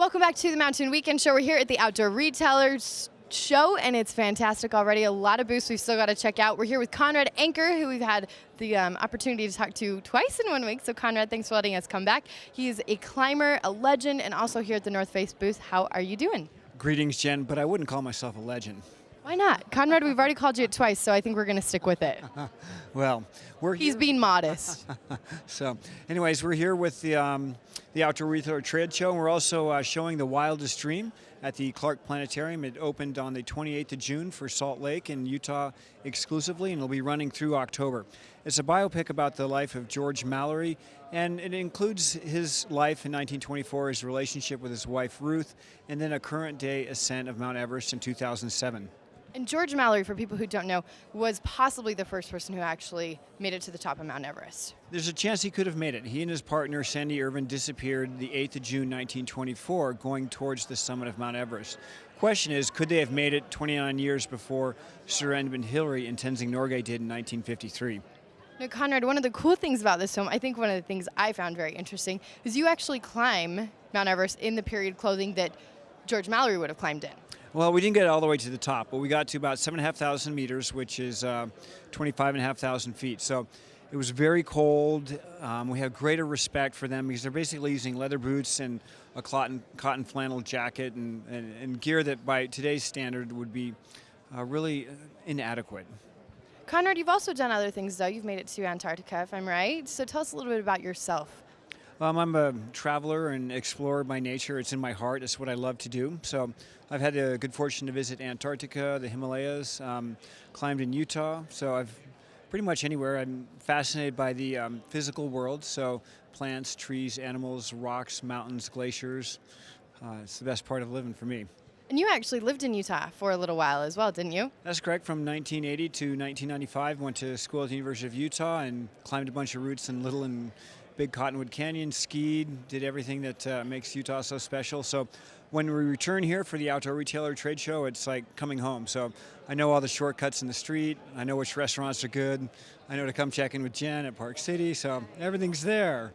Welcome back to the Mountain Weekend Show. We're here at the Outdoor Retailers Show, and it's fantastic already. A lot of booths we've still got to check out. We're here with Conrad Anker, who we've had the opportunity to talk to twice in 1 week. So, Conrad, thanks for letting us come back. He's a climber, a legend, and also here at the North Face booth. How are you doing? Greetings, Jen, but I wouldn't call myself a legend. Why not? Conrad, we've already called you it twice, so I think we're going to stick with it. Well, He's being modest. So, anyways, we're here with the Outdoor Retailer Trade Show, and we're also showing The Wildest Dream at the Clark Planetarium. It opened on the 28th of June for Salt Lake in Utah exclusively, and it'll be running through October. It's a biopic about the life of George Mallory, and it includes his life in 1924, his relationship with his wife Ruth, and then a current-day ascent of Mount Everest in 2007. And George Mallory, for people who don't know, was possibly the first person who actually made it to the top of Mount Everest. There's a chance he could have made it. He and his partner, Sandy Irvin, disappeared the 8th of June, 1924, going towards the summit of Mount Everest. Question is, could they have made it 29 years before Sir Edmund Hillary and Tenzing Norgay did in 1953? Now, Conrad, one of the cool things about this film, I think one of the things I found very interesting, is you actually climb Mount Everest in the period clothing that George Mallory would have climbed in. Well, we didn't get all the way to the top, but we got to about 7,500 meters, which is 25,500 feet. So it was very cold. We have greater respect for them because they're basically using leather boots and a cotton flannel jacket and gear that by today's standard would be really inadequate. Conrad, you've also done other things, though. You've made it to Antarctica, if I'm right. So tell us a little bit about yourself. I'm a traveler and explorer by nature. It's in my heart. It's what I love to do. So I've had the good fortune to visit Antarctica, the Himalayas, climbed in Utah. So I've pretty much anywhere. I'm fascinated by the physical world. So plants, trees, animals, rocks, mountains, glaciers. It's the best part of living for me. And you actually lived in Utah for a little while as well, didn't you? That's correct. From 1980 to 1995, went to school at the University of Utah and climbed a bunch of routes in Little and Big Cottonwood Canyon, skied, did everything that makes Utah so special. So when we return here for the Outdoor Retailer Trade Show, it's like coming home. So I know all the shortcuts in the street. I know which restaurants are good. I know to come check in with Jen at Park City. So everything's there.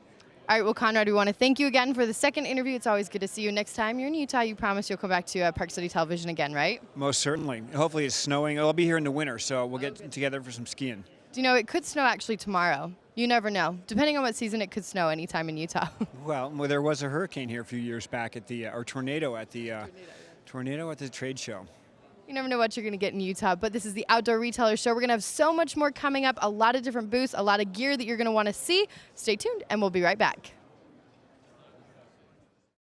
All right, well, Conrad, we want to thank you again for the second interview. It's always good to see you. Next time you're in Utah, you promise you'll come back to Park City Television again, right? Most certainly. Hopefully it's snowing. I'll be here in the winter, so we'll get together for some skiing. Do you know, it could snow actually tomorrow. You never know. Depending on what season, it could snow anytime in Utah. Well, there was a hurricane here a few years back at the, or tornado at the trade show. You never know what you're going to get in Utah, but this is the Outdoor Retailer Show. We're going to have so much more coming up, a lot of different booths, a lot of gear that you're going to want to see. Stay tuned, and we'll be right back.